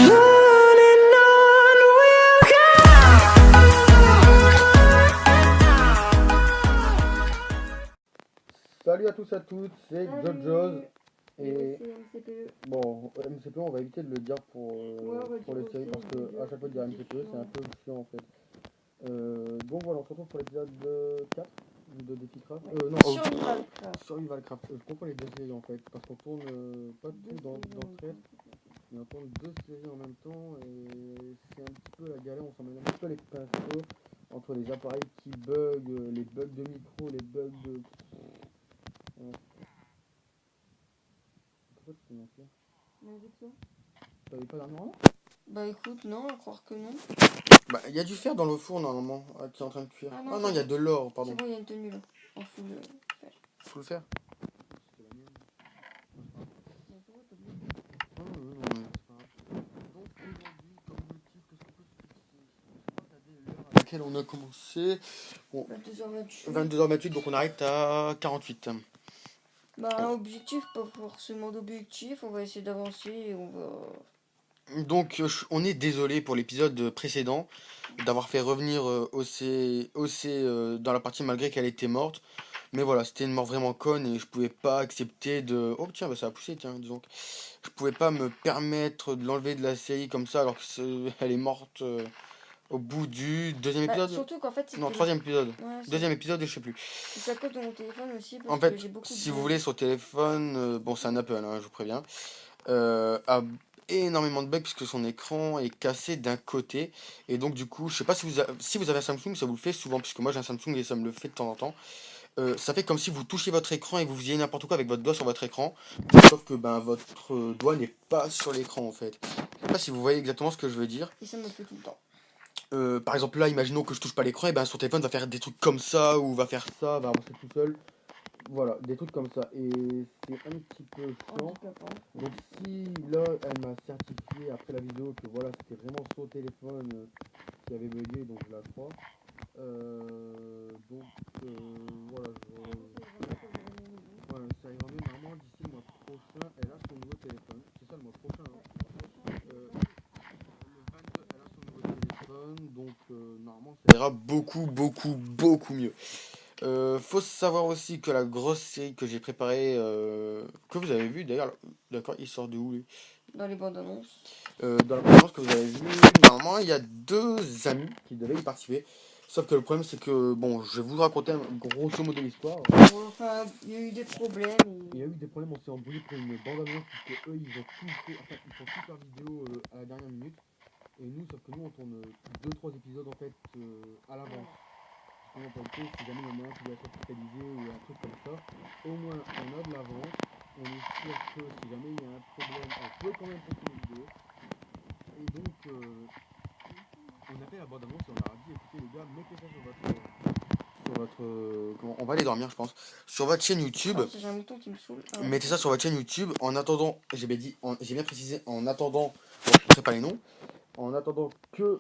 and on we'll go. Salut à tous et à toutes, c'est Salut. Jojo's. Et Et c'est MCPE. bon, MCPE, on va éviter de le dire pour Ouais, les dire séries aussi, parce que dire à chaque fois dire c'est MCPE c'est un chiant. peu chiant en fait. Donc voilà, on se retrouve pour l'épisode 4 de Déficraft. Non, Survivalcraft. Survivalcraft. Je comprends les deux séries en fait parce qu'on tourne pas tout dans Thread, mais on tourne deux séries en même temps et c'est un petit peu la galère, on s'en met un petit peu les pinceaux entre les appareils qui bug, les bugs de micro, les bugs de. Pourquoi tu fais mentir? T'avais pas dernièrement? Bah écoute, non, à croire que non. Bah, il y a du fer dans le four normalement, qui est en train de cuire. Ah Ah non, non, il y a de l'or, pardon. C'est bon, il y a une tenue là. En full fer. Faut le faire. Laquelle on a commencé. Bon, 22h28. 22h28, donc on arrête à 48. Bah objectif, pas forcément d'objectif, on va essayer d'avancer et on va... Donc on est désolé pour l'épisode précédent d'avoir fait revenir OC dans la partie malgré qu'elle était morte. Mais voilà, c'était une mort vraiment conne et je pouvais pas accepter de... Oh tiens, bah ça a poussé, tiens, disons. Je pouvais pas me permettre de l'enlever de la série comme ça alors elle est morte au bout du deuxième Bah, épisode. surtout qu'en fait, Non, troisième épisode. Ouais, Deuxième épisode, je sais plus. c'est à cause de mon téléphone aussi parce En que fait, j'ai beaucoup si de vous bugs. voulez, sur téléphone, bon, c'est un Apple, hein, je vous préviens, a énormément de bugs puisque son écran est cassé d'un côté. Et donc, du coup, je sais pas si vous avez un Samsung, ça vous le fait souvent, puisque moi j'ai un Samsung et ça me le fait de temps en temps. Ça fait comme si vous touchiez votre écran et vous faisiez n'importe quoi avec votre doigt sur votre écran. Sauf que ben, votre doigt n'est pas sur l'écran en fait. Je sais pas si vous voyez exactement ce que je veux dire. Et ça me le fait tout le temps. Par exemple là, imaginons que je touche pas l'écran, et ben son téléphone va faire des trucs comme ça, ou va faire ça, va avancer tout seul. Voilà, des trucs comme ça. Et c'est un petit peu chiant. Donc si là, elle m'a certifié après la vidéo que voilà, c'était vraiment son téléphone qui avait bugué, donc je la crois. Voilà, ouais, ça ira mieux normalement d'ici le mois prochain. Elle a son nouveau téléphone. C'est ça le mois prochain, hein. Le 22, elle a son nouveau téléphone. Donc normalement, ça ira beaucoup mieux. Faut savoir aussi que la grosse série que j'ai préparée, que vous avez vu d'ailleurs, d'accord, il sort de où lui? Dans les bandes annonces. Dans la conférence que vous avez vue, normalement il y a deux amis qui devaient y participer. Sauf que le problème c'est que, bon, je vais vous raconter grosso modo l'histoire. Enfin, il y a eu des problèmes. Il y a eu des problèmes, on s'est embrouillé pour une bande annonce puisque eux ils ont tout fait, enfin ils font toute leur vidéo à la dernière minute. Et nous, sauf que nous on tourne 2-3 épisodes en fait à l'avance. Justement pour le coup, si jamais il y en a un qui doit être hospitalisé ou un truc comme ça, au moins on a de l'avance. On est sûr que si jamais il y a un problème, on peut quand même poster une vidéo. Et donc, on a fait la bande annonce et on leur a dit écoutez les gars, mettez ça on va aller dormir, je pense. Sur votre chaîne YouTube. J'ai un mouton qui me saoule. Mettez ça sur votre chaîne YouTube en attendant. J'ai bien précisé en attendant. Bon, je ne sais pas les noms. En attendant que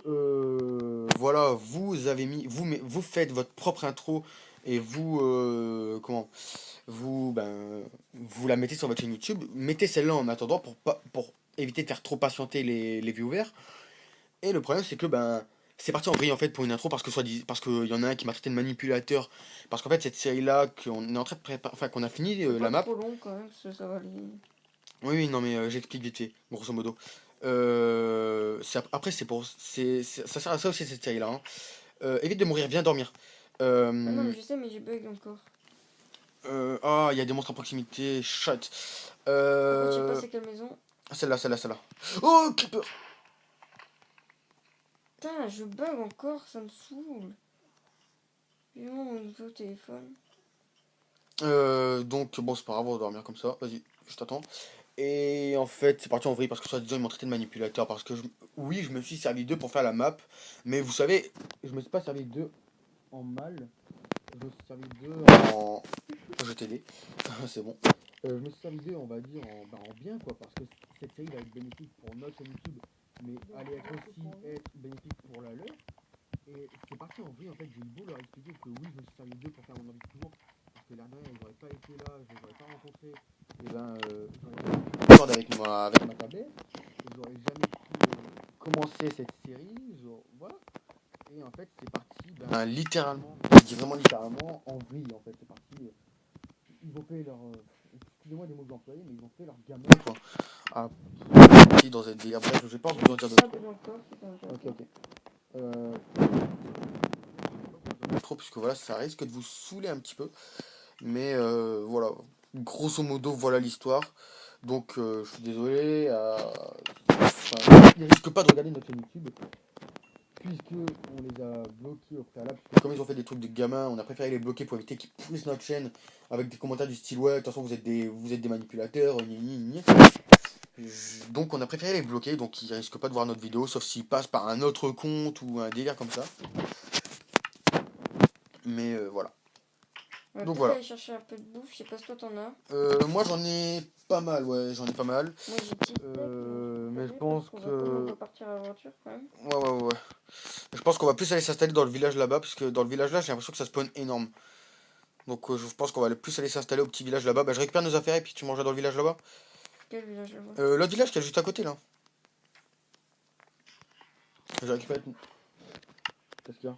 voilà, vous faites votre propre intro et vous vous la mettez sur votre chaîne YouTube. Mettez celle-là en attendant pour éviter de faire trop patienter les viewers. Et le problème c'est que c'est parti en vrille en fait pour une intro parce qu'il y en a un qui m'a traité de manipulateur parce qu'en fait cette série là qu'on est en train de préparer, enfin qu'on a fini la map. C'est trop long quand même, ça va aller. Oui, non mais j'explique vite fait, grosso modo. Après ça sert à ça aussi cette série là. Évite de mourir, viens dormir. Ah non, mais je sais, mais j'ai bug encore. Il y a des monstres à proximité, shut. Par contre, je sais pas c'est quelle maison. Celle-là. Oh, Creeper. Putain, je bug encore, ça me saoule. Vivement mon nouveau téléphone. Donc bon c'est pas grave, on va dormir comme ça, vas-y, je t'attends. Et en fait c'est parti en vrille parce que soi-disant ils m'ont traité de manipulateur parce que oui je me suis servi d'eux pour faire la map, mais vous savez, je me suis pas servi d'eux en mal, je me suis servi d'eux en... Je t'ai aidé, c'est bon. Je me suis servi d'eux on va dire en bien quoi, parce que cette série va être bénéfique pour notre chaîne YouTube, mais allait être aussi être bénéfique pour la leur. Et c'est parti en vrille en fait, j'ai eu beau leur expliquer que oui je me suis servi d'eux pour faire mon envie toujours. Parce que l'air de rien, ils n'auraient pas été là, je les aurais pas rencontrés, et j'aurais jamais pu avec ma tablette, et j'aurais jamais pu commencer cette série, genre, voilà. Et en fait, c'est parti, littéralement, je dis vraiment littéralement, en vrille, en fait, c'est parti. Ils ont fait leur, excusez-moi des mots que j'ai employés, mais ils ont fait leur gamin, quoi. Ah, parti dans cette délire, bref, je vais pas vous en dire de Ça un trop. peu dans le corps, c'est un peu Ok, d'accord. ok. Euh, trop, puisque voilà, ça risque de vous saouler un petit peu. Mais voilà, grosso modo, voilà l'histoire. Donc, je suis désolé. Enfin, ils risquent pas de regarder notre chaîne YouTube, puisque on les a bloqués au préalable. Parce que comme ils ont fait des trucs de gamins, on a préféré les bloquer pour éviter qu'ils poussent notre chaîne avec des commentaires du style ouais, de toute façon vous êtes des manipulateurs, gni, gni, gni. Donc on a préféré les bloquer, donc ils risquent pas de voir notre vidéo, sauf s'ils passent par un autre compte ou un délire comme ça. Mais voilà. On va Donc peut-être voilà. aller chercher un peu de bouffe, je sais pas si toi t'en as. Moi j'en ai pas mal, ouais, j'en ai pas mal. Moi j'ai 10 steaks, Mais je parce pense qu'on va quand même que... repartir à l'aventure quand même. Ouais, ouais, ouais. Je pense qu'on va plus aller s'installer dans le village là-bas, parce que dans le village là, j'ai l'impression que ça spawn énorme. Donc je pense qu'on va plus aller s'installer au petit village là-bas. Bah, je récupère nos affaires et puis tu mangeras dans le village là-bas. Quel village là-bas? L'autre village qui est juste à côté là. Je récupère tout. Qu'est-ce qu'il y a?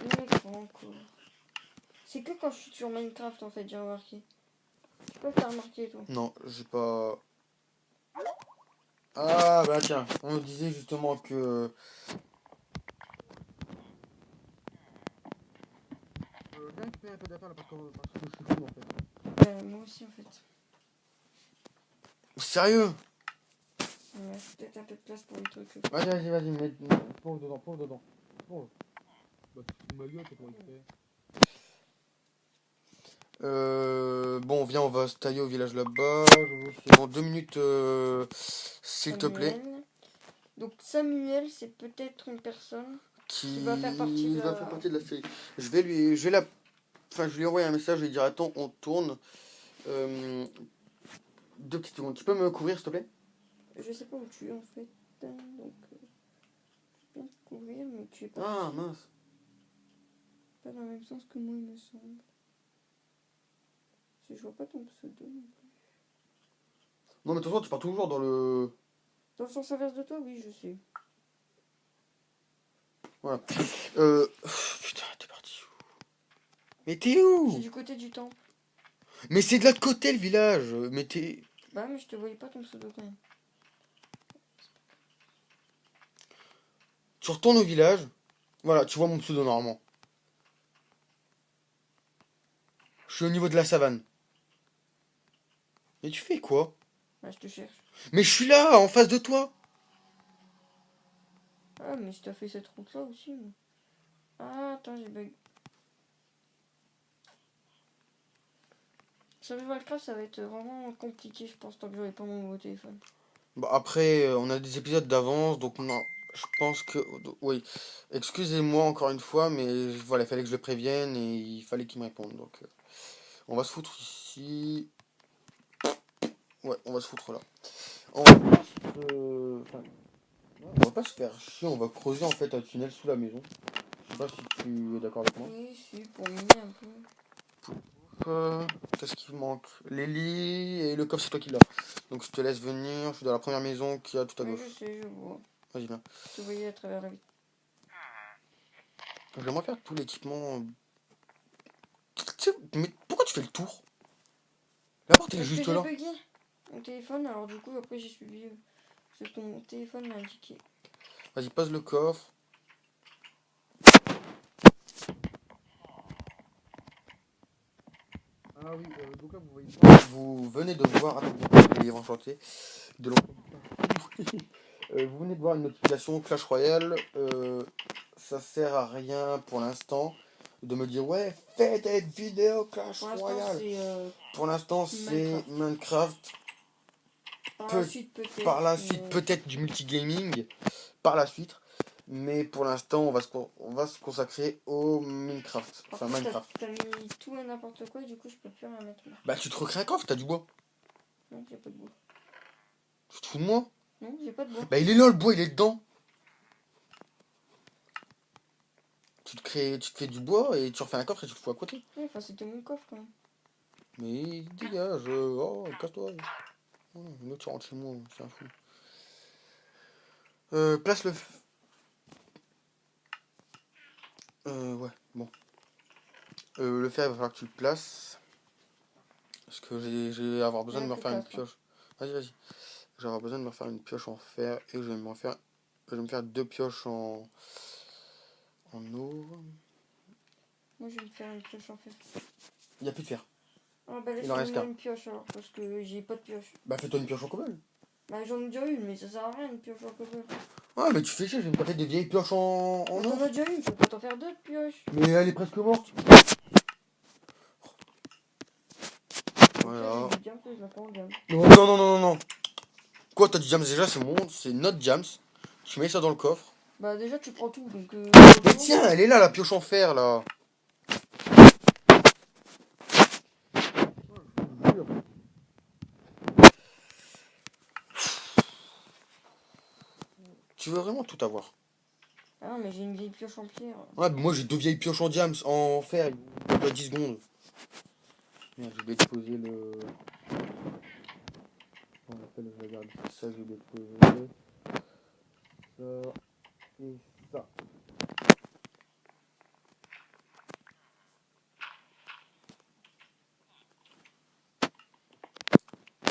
Non, pas encore. C'est que quand je suis sur Minecraft en fait, j'ai remarqué. Je sais pas si t'as remarqué toi. Non, j'ai pas... Ah bah tiens, on me disait justement que... viens récupérer un peu d'affaires là parce que je suis fou en fait. Moi aussi en fait. Sérieux? Ouais, peut-être un peu de place pour les trucs. Vas-y, plonge dedans, plonge dedans. Plonge. Bah tu te fous de ma gueule, t'as pas récupéré. Bon, viens, on va se tailler au village là-bas. C'est dans 2 minutes, s'il te plaît. Samuel. Donc Samuel, c'est peut-être une personne qui va faire partie Qui de va faire la... partie de la série. Je vais lui envoyer un message, je vais lui dire attends, on tourne. 2 petites secondes. Tu peux me couvrir, s'il te plaît? Je sais pas où tu es en fait. Donc, je peux bien te couvrir, mais tu es pas Ah, ici. mince. Pas dans le même sens que moi, il me semble. Je vois pas ton pseudo non plus. Non, mais de toute façon, tu pars toujours dans le... Dans le sens inverse de toi, oui, je sais. Voilà. Putain, t'es parti où? Mais t'es C'est où? du côté du temple. Mais c'est de l'autre côté, le village. Mais t'es... Bah, mais je te voyais pas ton pseudo quand même. Tu retournes au village. Voilà, tu vois mon pseudo normalement. Je suis au niveau de la savane. Mais tu fais quoi? Bah, je te cherche. Mais je suis là, en face de toi. Ah, mais je t'ai fait cette route-là aussi, moi. Ah, attends, j'ai bug. Sur Minecraft, ça va être vraiment compliqué, je pense, tant que j'aurai pas mon nouveau téléphone. Bah après, on a des épisodes d'avance, donc non. Je pense que... Oui. Excusez-moi encore une fois, mais voilà, il fallait que je le prévienne et il fallait qu'il me réponde. Donc, on va se foutre ici. Ouais, on va se foutre là. On va pas enfin, on va pas se faire chier, on va creuser en fait un tunnel sous la maison. Je sais pas si tu es d'accord avec moi. Oui, si, pour miner un peu. Euh, Qu'est-ce qui manque? Les lits et le coffre, c'est toi qui l'as. Donc je te laisse venir, je suis dans la première maison qui a tout à Oui, gauche. je sais, je vois. Vas-y, viens. Je te voyais à travers la vitre. J'aimerais faire tout l'équipement. Mais pourquoi tu fais le tour? La porte elle est Parce que juste j'ai là. bugué mon téléphone, alors du coup, après j'ai suivi ce que mon téléphone m'a indiqué. Vas-y, passe le coffre. Ah oui, donc là vous voyez pas. Vous venez de voir. Attends, livre enchanté. De vous venez de voir une notification Clash Royale. Ça sert à rien pour l'instant de me dire ouais, fais cette vidéo Clash Pour l'instant, Royale. c'est Pour l'instant, c'est Minecraft. par la suite, peut-être. Par la suite, peut-être du multigaming. Par la suite. Mais pour l'instant, on va se consacrer au Minecraft. Par Enfin, contre, Minecraft. t'as mis tout et n'importe quoi, et du coup, je peux plus rien mettre là. Bah, tu te recrées un coffre, t'as du bois. Non, j'ai pas de bois. Tu te fous de moi? Non, j'ai pas de bois. Bah, il est là, le bois, il est dedans. Tu te fais du bois et tu refais un coffre et tu le fous à côté. Oui, enfin, c'était mon coffre quand même. Mais dégage, oh, casse-toi. Oh, là, tu rentres chez moi, c'est un fou. Place le... Ouais, bon. Le fer, il va falloir que tu le places. Parce que je vais avoir besoin de Rien me que refaire une 4. pioche. Vas-y, vas-y. Je vais avoir besoin de me refaire une pioche en fer. Et je vais me refaire... Je vais me faire 2 pioches en eau. Moi, je vais me faire une pioche en fer. Il n'y a plus de fer. Ah bah Il en reste laisse-moi qu'un. une pioche alors, parce que j'ai pas de pioche. Bah fais-toi une pioche en cobble. Bah j'en ai déjà une, mais ça sert à rien une pioche en cobble. Ouais, mais tu fais chier, je vais me taper des vieilles pioches en Bah t'en or. as déjà une, tu peux pas t'en faire deux de pioches. Mais elle est presque morte. Au pire, Voilà. j'ai du diamant, je la prends en diamant. Non, non, non, non, non. Quoi, t'as du jams déjà, c'est notre jams. Tu mets ça dans le coffre. Bah déjà, tu prends tout, donc Mais tiens, elle est là, la pioche en fer, là. Tu veux vraiment tout avoir. Ah non, mais j'ai une vieille pioche en pierre. Ouais, mais moi j'ai 2 vieilles pioches en diams, en fer, il y a 10 secondes. Merde, j'ai oublié de poser le... On appelle, je regarde ça, j'ai oublié de poser. Ça et ça.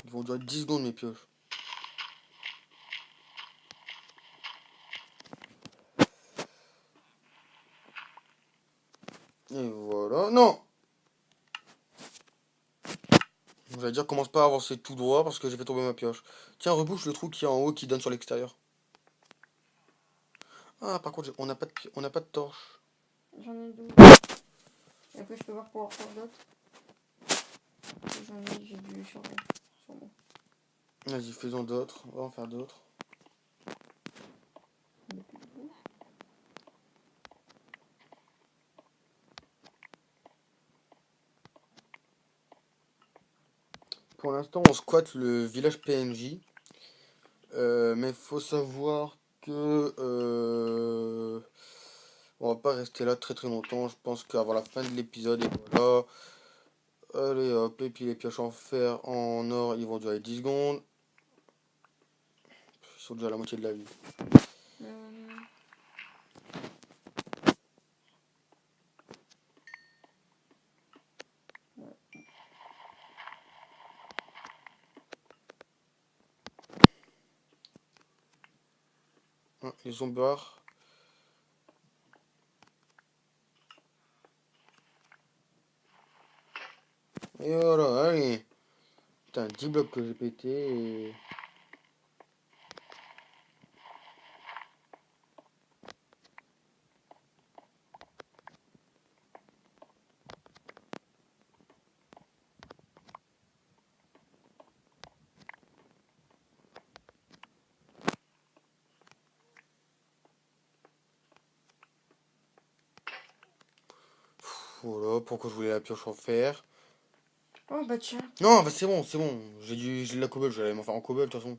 Ils vont durer 10 secondes mes pioches. Et voilà. Non! J'allais dire, commence pas à avancer tout droit parce que j'ai fait tomber ma pioche. Tiens, rebouche le trou qui est en haut qui donne sur l'extérieur. Ah, par contre, on n'a pas de torche. J'en ai 12. Et après, je peux voir pour en faire d'autres. J'en ai, j'ai du charbon. Sûrement. Vas-y, faisons d'autres. On va en faire d'autres. Il y a plus de boue. Pour l'instant, on squatte le village PNJ. Mais faut savoir que on va pas rester là très très longtemps. Je pense qu'avant la fin de l'épisode, et voilà. Allez hop, et puis les pioches en fer, en or, ils vont durer 10 secondes. Ils sont déjà à la moitié de la vie. Euh, Hein, les zombards. Et voilà, allez. Putain, 10 blocs que j'ai pété et... Voilà, pourquoi je voulais la pioche en fer. Oh bah tiens. Non, bah c'est bon, c'est bon. J'ai de la cobble, j'allais m'en faire en cobble de toute façon.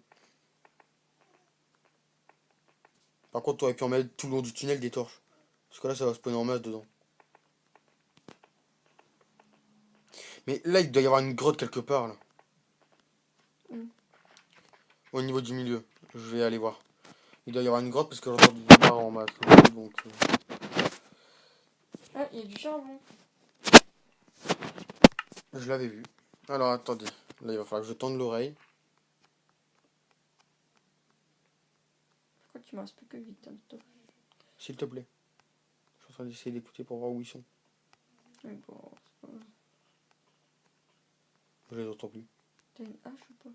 Par contre, t'aurais pu en mettre tout le long du tunnel des torches. Parce que là, ça va spawner en masse dedans. Mais là, il doit y avoir une grotte quelque part, là. Mm. Au niveau du milieu. Je vais aller voir. Il doit y avoir une grotte parce que j'entends du zombard en masse aussi, donc... Ah, il y a du charbon. je l'avais vu. Alors, attendez. Là, il va falloir que je tende l'oreille. Pourquoi tu me restes plus que 8 hein, toi. S'il te plaît. Je suis en train d'essayer d'écouter pour voir où ils sont. Mais bon, c'est pas grave. Je les entends plus. T'as une hache ou pas?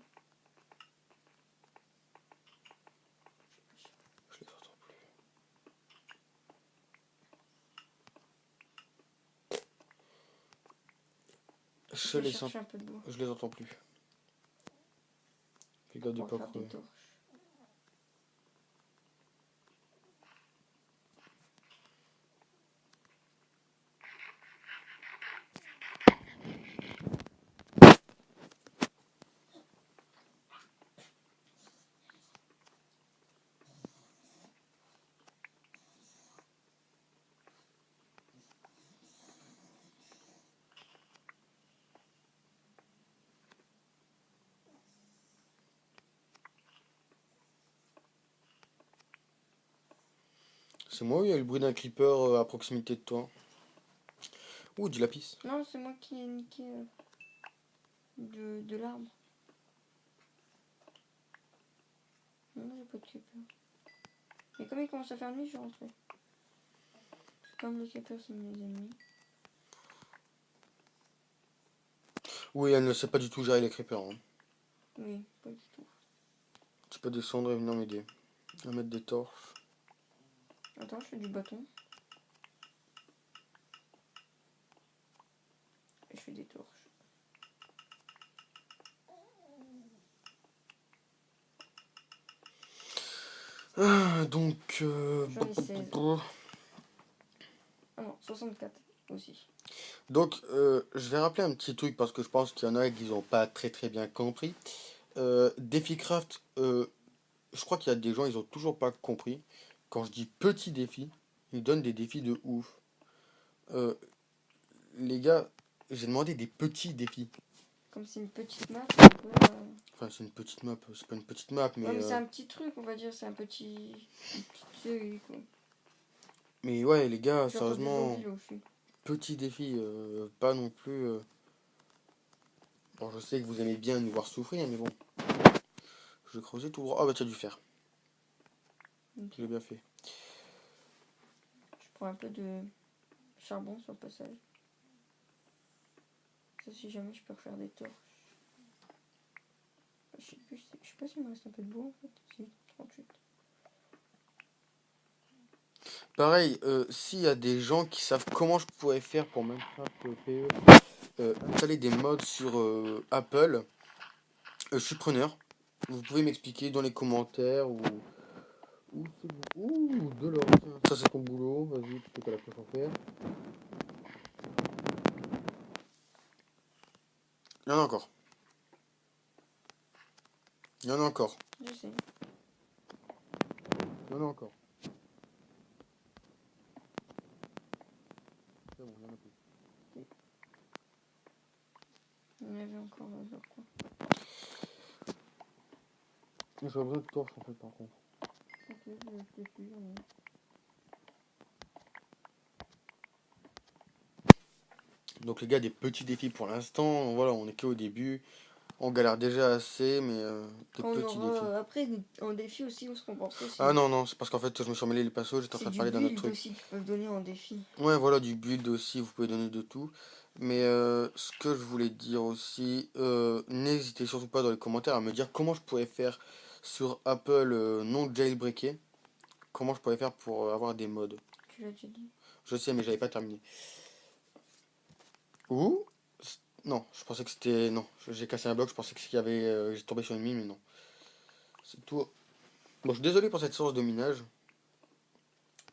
Je les entends plus. Je vais chercher un peu de bois Je les entends plus. Fais gaffe de pour pas faire des crever. torches. C'est moi ou il y a le bruit d'un creeper à proximité de toi? Ouh, du lapis. Non, c'est moi qui ai niqué de l'arbre. Non, j'ai pas de creeper. Et comme il commence à faire nuit, je vais rentrer. Comme les creepers, c'est mes ennemis. Oui, elle ne sait pas du tout gérer les creepers, hein. Oui, pas du tout. Tu peux descendre et venir m'aider. À mettre des torches. Attends, je fais du bâton. Et je fais des torches. Donc... J'en ai 16. Ah non, 64 aussi. Donc, je vais rappeler un petit truc parce que je pense qu'il y en a qui n'ont pas très très bien compris. DefiCraft, je crois qu'il y a des gens, ils ont toujours pas compris. Quand je dis petit défi, ils donnent des défis de ouf. Euh, les gars, j'ai demandé des petits défis. Comme c'est une petite map, un peu, Enfin, c'est une petite map, c'est pas une petite map, mais... ouais, mais c'est un petit truc, on va dire, c'est un petit... Une petite série, quoi. mais ouais, les gars, J'entends des sérieusement, zombies là aussi. petit défi, pas non plus... Bon, je sais que vous aimez bien nous voir souffrir, mais bon. Je vais creuser tout droit. Ah bah, tu as dû faire. Ok. J'ai bien fait. Je prends un peu de charbon sur le passage. Ça, si jamais je peux refaire des torches. Je sais plus, je sais pas s'il me reste un peu de bois en fait. Si, 38. Pareil, s'il y a des gens qui savent comment je pourrais faire pour Minecraft PE, installer des mods sur Apple, je suis preneur. Vous pouvez m'expliquer dans les commentaires ou ouh, de l'or. Tiens, ça c'est ton boulot. Vas-y, tu peux la pêche en faire. Il y en a encore. Il y en a encore. Je sais. Il y en a encore. C'est bon, il y en a plus. Il y en avait encore dans le coin. J'aurais besoin de torches en fait par contre. Ok, je l'ai plus, j'en ai. Donc les gars, des petits défis pour l'instant. Voilà, on est qu'au début. On galère déjà assez, mais des Quand on petits défis. aura après en défi aussi, on se compense aussi. Ah non, non, c'est parce qu'en fait, je me suis emmêlé les pinceaux, j'étais en C'est train de du parler d'un autre build truc. aussi qu'ils peuvent donner en défi. Ouais, voilà, du build aussi, vous pouvez donner de tout. Mais ce que je voulais dire aussi, n'hésitez surtout pas dans les commentaires à me dire comment je pourrais faire sur Apple non jailbreaké. Comment je pourrais faire pour avoir des mods. Tu l'as déjà dit. Je sais, mais j'avais pas terminé. Ou non, je pensais que c'était... Non, j'ai cassé un bloc, je pensais que qu'il y avait... j'ai tombé sur une mine, mais non. C'est tout. Bon, je suis désolé pour cette source de minage.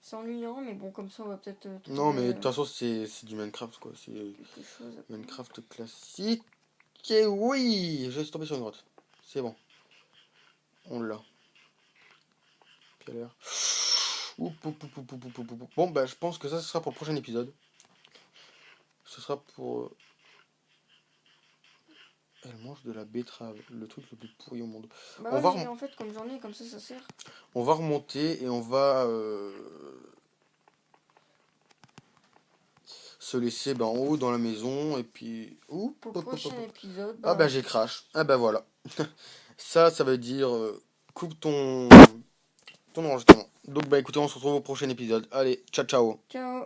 C'est ennuyant, mais bon, comme ça, on va peut-être Non, trouver mais de toute façon, c'est du Minecraft, quoi. C'est quelque chose. Après. Minecraft classique. Et oui, je suis tombé sur une grotte. C'est bon. On l'a. Quelle heure? Oup, oup, oup, oup, oup, oup, oup, oup. Bon, bah, je pense que ça, ce sera pour le prochain épisode. Ce sera pour... Elle mange de la betterave, le truc le plus pourri au monde. Bah On ouais, va mais en fait, comme j'en ai, comme ça sert. On va remonter et on va se laisser en haut dans la maison et puis... Ouh, Pour le prochain épisode, ah bah bah, j'ai crash. Ah bah voilà. Ça veut dire coupe ton enregistrement. Donc bah écoutez, on se retrouve au prochain épisode. Allez, ciao ciao. ciao!